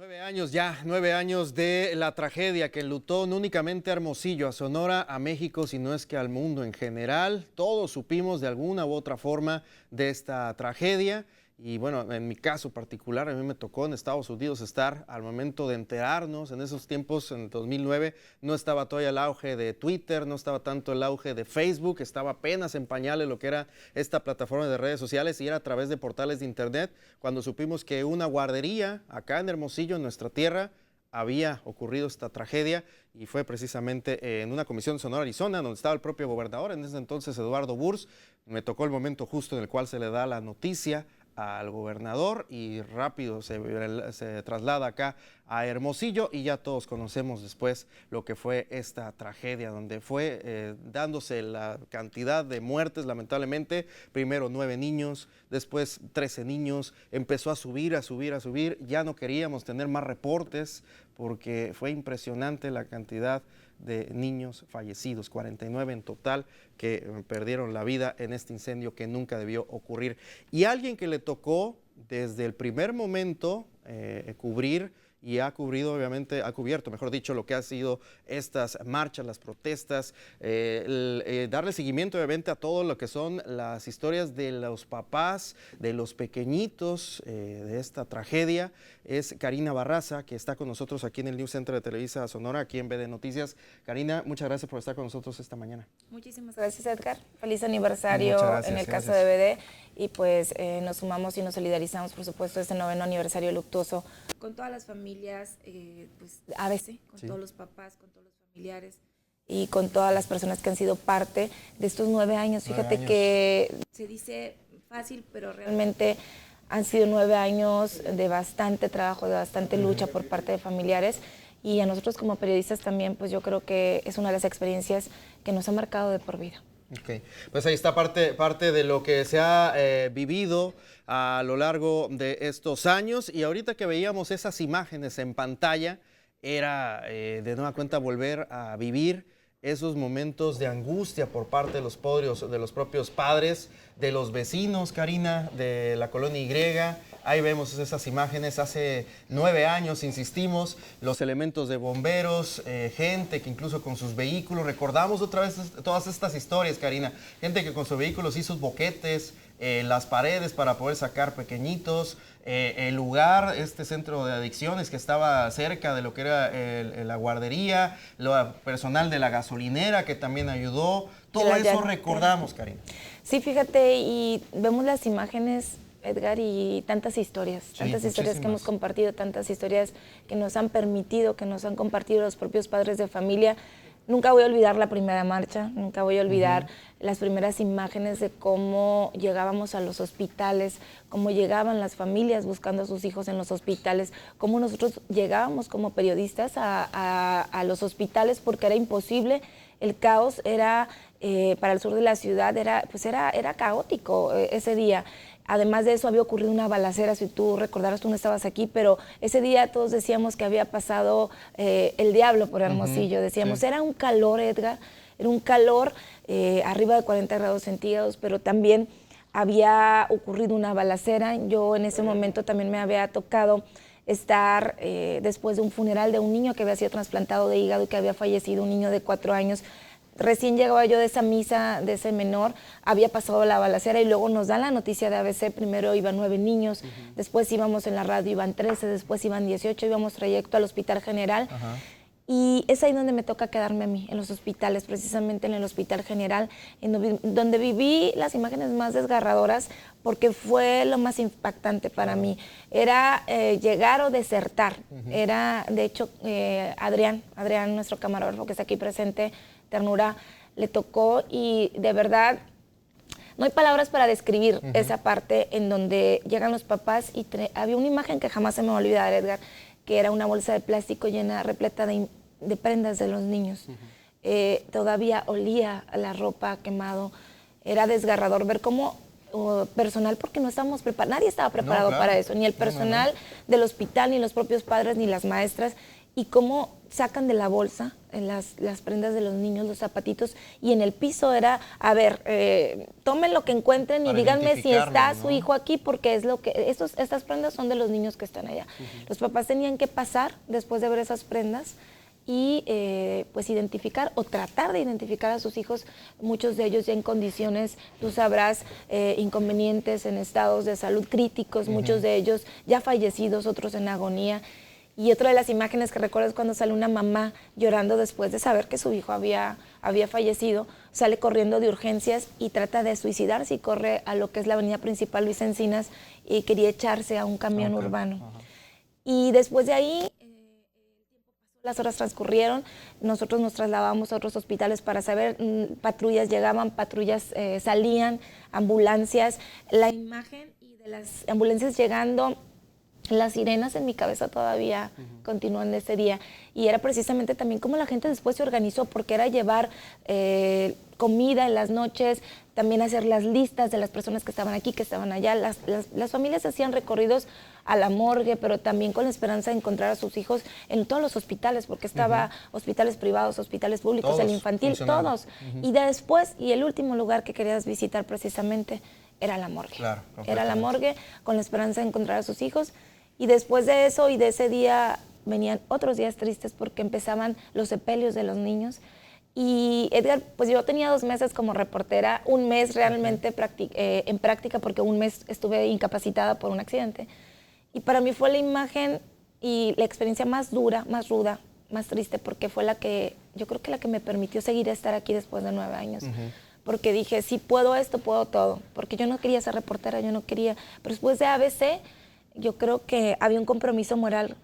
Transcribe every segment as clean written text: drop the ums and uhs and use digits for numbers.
9 años ya, 9 años de la tragedia que enlutó no únicamente a Hermosillo, a Sonora, a México, sino es que al mundo en general. Todos supimos de alguna u otra forma de esta tragedia. Y bueno, en mi caso particular, a mí me tocó en Estados Unidos estar al momento de enterarnos. En esos tiempos, en 2009, no estaba todavía el auge de Twitter, no estaba tanto el auge de Facebook, estaba apenas en pañales lo que era esta plataforma de redes sociales y era a través de portales de internet cuando supimos que una guardería acá en Hermosillo, en nuestra tierra, había ocurrido esta tragedia y fue precisamente en una comisión de Sonora, Arizona, donde estaba el propio gobernador, en ese entonces Eduardo Burrs. Me tocó el momento justo en el cual se le da la noticia al gobernador y rápido se traslada acá a Hermosillo y ya todos conocemos después lo que fue esta tragedia donde fue dándose la cantidad de muertes lamentablemente, primero 9 niños, después 13 niños, empezó a subir, ya no queríamos tener más reportes porque fue impresionante la cantidad de niños fallecidos, 49 en total que perdieron la vida en este incendio que nunca debió ocurrir. Y alguien que le tocó desde el primer momento cubrir y ha cubierto, mejor dicho, lo que ha sido estas marchas, las protestas, darle seguimiento obviamente a todo lo que son las historias de los papás, de los pequeñitos de esta tragedia, es Karina Barraza, que está con nosotros aquí en el News Center de Televisa Sonora, aquí en BD Noticias. Karina, muchas gracias por estar con nosotros esta mañana. Muchísimas gracias, Edgar. Feliz aniversario en el caso de BD. Y pues nos sumamos y nos solidarizamos, por supuesto, este 9º aniversario luctuoso con todas las familias, pues ABC, con todos los papás, con todos los familiares y con todas las personas que han sido parte de estos 9 años. Fíjate que se dice fácil, pero realmente han sido 9 años de bastante trabajo, de bastante lucha por parte de familiares. Y a nosotros como periodistas también, pues yo creo que es una de las experiencias que nos ha marcado de por vida. Okay. Pues ahí está parte de lo que se ha vivido a lo largo de estos años y ahorita que veíamos esas imágenes en pantalla era de nueva cuenta volver a vivir esos momentos de angustia por parte de los propios padres, de los vecinos, Karina, de la colonia Y. Ahí vemos esas imágenes, hace 9 años, insistimos, los elementos de bomberos, gente que incluso con sus vehículos, recordamos otra vez todas estas historias, Karina, gente que con sus vehículos hizo boquetes, las paredes para poder sacar pequeñitos, el lugar, este centro de adicciones que estaba cerca de lo que era la guardería, lo personal de la gasolinera que también ayudó, todo eso recordamos, Karina. Sí, fíjate, y vemos las imágenes, Edgar, y tantas historias que hemos compartido, tantas historias que nos han permitido, que nos han compartido los propios padres de familia. Nunca voy a olvidar la primera marcha, nunca voy a olvidar las primeras imágenes de cómo llegábamos a los hospitales, cómo llegaban las familias buscando a sus hijos en los hospitales, cómo nosotros llegábamos como periodistas a los hospitales porque era imposible, el caos era, para el sur de la ciudad, era caótico ese día. Además de eso había ocurrido una balacera, si tú recordarás, tú no estabas aquí, pero ese día todos decíamos que había pasado el diablo por Hermosillo. Decíamos, era un calor, Edgar, era un calor arriba de 40 grados centígrados, pero también había ocurrido una balacera. Yo en ese momento también me había tocado estar después de un funeral de un niño que había sido trasplantado de hígado y que había fallecido, un niño de 4 años. Recién llegaba yo de esa misa, de ese menor, había pasado la balacera y luego nos dan la noticia de ABC, primero iban 9 niños, después íbamos en la radio, iban 13, después iban 18, íbamos trayecto al Hospital General. Y es ahí donde me toca quedarme a mí, en los hospitales, precisamente en el Hospital General, donde viví las imágenes más desgarradoras porque fue lo más impactante para mí. Era llegar o desertar. Era, de hecho, Adrián, nuestro camarógrafo que está aquí presente, ternura, le tocó y de verdad no hay palabras para describir esa parte en donde llegan los papás y había una imagen que jamás se me va a olvidar, Edgar, que era una bolsa de plástico llena, repleta de prendas de los niños. Todavía olía a la ropa quemado. Era desgarrador ver cómo personal, porque no estábamos preparados, nadie estaba preparado para eso, ni el personal del hospital, ni los propios padres, ni las maestras. y cómo sacan de la bolsa las prendas de los niños, los zapatitos, y en el piso era, a ver, tomen lo que encuentren y díganme si está su hijo aquí, porque es lo que estas prendas son de los niños que están allá. Los papás tenían que pasar después de ver esas prendas y pues identificar o tratar de identificar a sus hijos, muchos de ellos ya en condiciones, tú sabrás, inconvenientes, en estados de salud críticos, muchos de ellos ya fallecidos, otros en agonía. Y otra de las imágenes que recuerdo es cuando sale una mamá llorando después de saber que su hijo había fallecido, sale corriendo de urgencias y trata de suicidarse y corre a lo que es la avenida principal Luis Encinas y quería echarse a un camión urbano. Y después de ahí, las horas transcurrieron, nosotros nos trasladamos a otros hospitales para saber, patrullas llegaban, patrullas salían, ambulancias, la imagen y de las ambulancias llegando, las sirenas en mi cabeza todavía continúan de ese día. Y era precisamente también cómo la gente después se organizó, porque era llevar comida en las noches, también hacer las listas de las personas que estaban aquí, que estaban allá. Las familias hacían recorridos a la morgue, pero también con la esperanza de encontrar a sus hijos en todos los hospitales, porque estaba hospitales privados, hospitales públicos, todos, el infantil, todos. Y después, y el último lugar que querías visitar precisamente era la morgue. Claro, era la morgue con la esperanza de encontrar a sus hijos. Y después de eso y de ese día venían otros días tristes porque empezaban los sepelios de los niños. Y Edgar, pues yo tenía 2 meses como reportera, 1 mes realmente en práctica porque 1 mes estuve incapacitada por un accidente. Y para mí fue la imagen y la experiencia más dura, más ruda, más triste, porque fue yo creo que la que me permitió seguir estar aquí después de 9 años. Porque dije, si puedo esto, puedo todo. Porque yo no quería ser reportera, yo no quería. Pero después de ABC, yo creo que había un compromiso moral,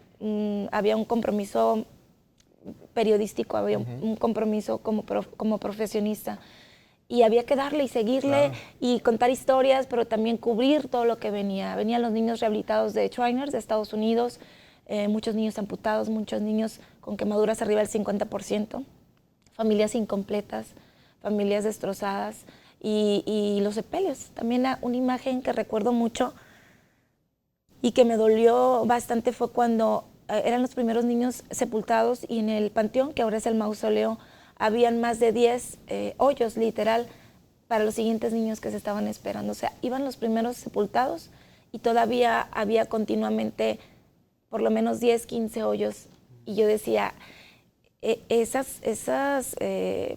había un compromiso periodístico, había un compromiso como profesionista. Y había que darle y seguirle y contar historias, pero también cubrir todo lo que venía. Venían los niños rehabilitados de Shriners, de Estados Unidos, muchos niños amputados, muchos niños con quemaduras arriba del 50%, familias incompletas, familias destrozadas y los sepelios. También una imagen que recuerdo mucho y que me dolió bastante fue cuando eran los primeros niños sepultados y en el panteón, que ahora es el mausoleo, habían más de 10 hoyos, literal, para los siguientes niños que se estaban esperando. O sea, iban los primeros sepultados y todavía había continuamente por lo menos 10, 15 hoyos. Y yo decía,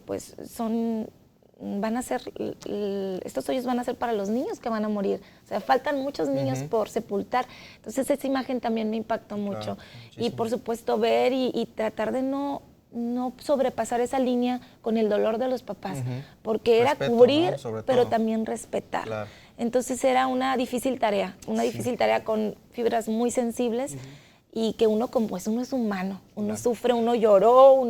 pues estos hoyos van a ser para los niños que van a morir. O sea, faltan muchos niños por sepultar. Entonces esa imagen también me impactó mucho. Y por supuesto ver y tratar de no sobrepasar esa línea con el dolor de los papás, porque era cubrir, pero también respetar. Claro. Entonces era una difícil tarea con fibras muy sensibles. Y que uno es humano, uno sufre, uno lloró,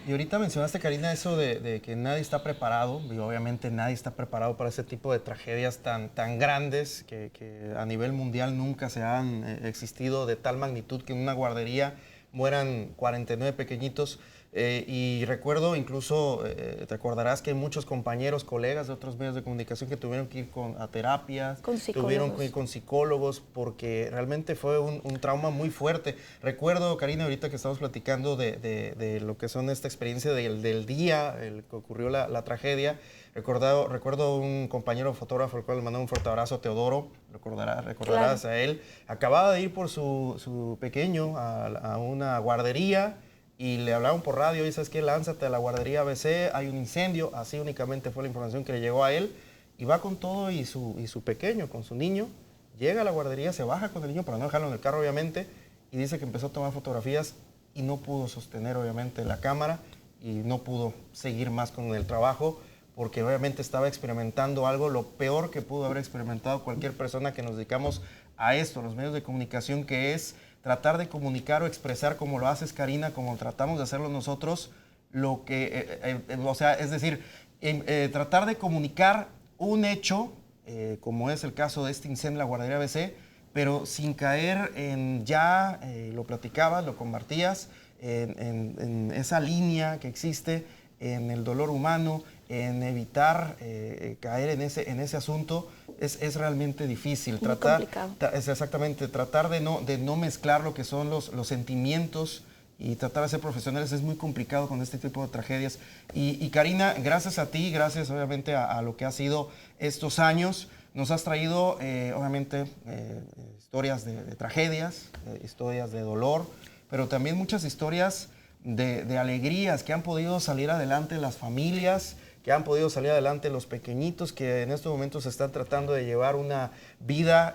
Y ahorita mencionaste, Karina, eso de que nadie está preparado, y obviamente nadie está preparado para ese tipo de tragedias tan grandes que a nivel mundial nunca se han existido de tal magnitud que en una guardería mueran 49 pequeñitos. Y recuerdo incluso, te acordarás que hay muchos compañeros, colegas de otros medios de comunicación que tuvieron que ir a terapias, tuvieron que ir con psicólogos, porque realmente fue un trauma muy fuerte. Recuerdo, Karina, ahorita que estamos platicando de lo que son esta experiencia del día, que ocurrió la tragedia, recuerdo un compañero fotógrafo, al cual le mandó un fuerte abrazo, Teodoro, recordarás a él, acababa de ir por su pequeño a una guardería, y le hablaron por radio, y sabes qué, lánzate a la guardería ABC, hay un incendio, así únicamente fue la información que le llegó a él, y va con todo y su pequeño, con su niño, llega a la guardería, se baja con el niño para no dejarlo en el carro obviamente, y dice que empezó a tomar fotografías y no pudo sostener obviamente la cámara y no pudo seguir más con el trabajo, porque obviamente estaba experimentando algo, lo peor que pudo haber experimentado cualquier persona que nos dedicamos a esto, a los medios de comunicación, que es tratar de comunicar o expresar, como lo haces, Karina, como tratamos de hacerlo nosotros, lo que, o sea, es decir, tratar de comunicar un hecho, como es el caso de este incendio en la guardería ABC, pero sin caer en lo platicabas, lo compartías, en esa línea que existe, en el dolor humano, en evitar caer en ese asunto, es realmente difícil. Complicado. Exactamente, tratar de no mezclar lo que son los sentimientos y tratar de ser profesionales es muy complicado con este tipo de tragedias. Y Karina, gracias a ti, gracias obviamente a lo que ha sido estos años, nos has traído obviamente historias de tragedias, historias de dolor, pero también muchas historias de alegrías que han podido salir adelante las familias, que han podido salir adelante los pequeñitos que en estos momentos están tratando de llevar una vida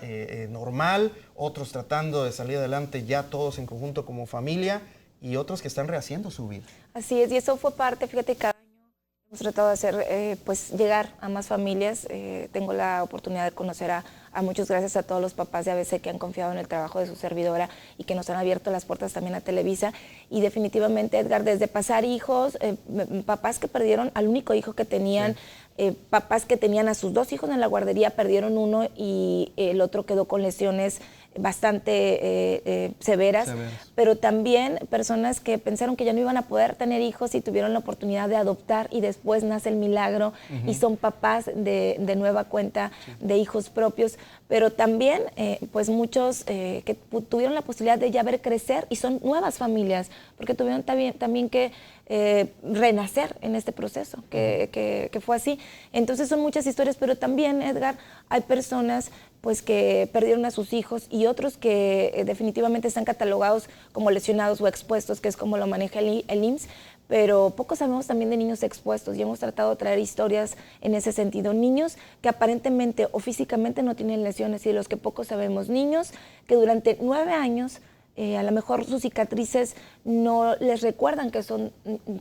normal, otros tratando de salir adelante ya todos en conjunto como familia y otros que están rehaciendo su vida. Así es, y eso fue parte, fíjate, cada año hemos tratado de hacer, pues llegar a más familias. Tengo la oportunidad de conocer a muchos, gracias a todos los papás de ABC que han confiado en el trabajo de su servidora y que nos han abierto las puertas también a Televisa. Y definitivamente, Edgar, desde pasar hijos, papás que perdieron al único hijo que tenían, papás que tenían a sus 2 hijos en la guardería, perdieron uno y el otro quedó con lesiones bastante severas, pero también personas que pensaron que ya no iban a poder tener hijos y tuvieron la oportunidad de adoptar y después nace el milagro y son papás de nueva cuenta de hijos propios, pero también pues muchos que tuvieron la posibilidad de ya ver crecer y son nuevas familias, porque tuvieron también que renacer en este proceso, que fue así. Entonces son muchas historias, pero también, Edgar, hay personas pues que perdieron a sus hijos y otros que definitivamente están catalogados como lesionados o expuestos, que es como lo maneja el IMSS, pero poco sabemos también de niños expuestos y hemos tratado de traer historias en ese sentido. Niños que aparentemente o físicamente no tienen lesiones y de los que poco sabemos. Niños que durante 9 años a lo mejor sus cicatrices no les recuerdan que son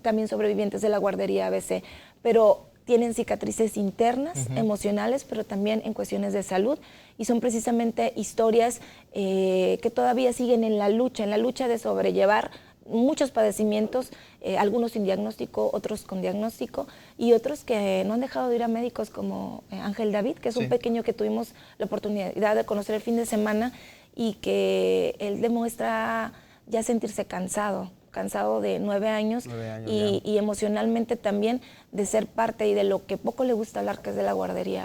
también sobrevivientes de la guardería ABC, pero tienen cicatrices internas, emocionales, pero también en cuestiones de salud, y son precisamente historias que todavía siguen en la lucha de sobrellevar muchos padecimientos, algunos sin diagnóstico, otros con diagnóstico, y otros que no han dejado de ir a médicos, como Ángel David, que es un pequeño que tuvimos la oportunidad de conocer el fin de semana, y que él demuestra ya sentirse cansado de 9 años, y emocionalmente también de ser parte y de lo que poco le gusta hablar, que es de la guardería.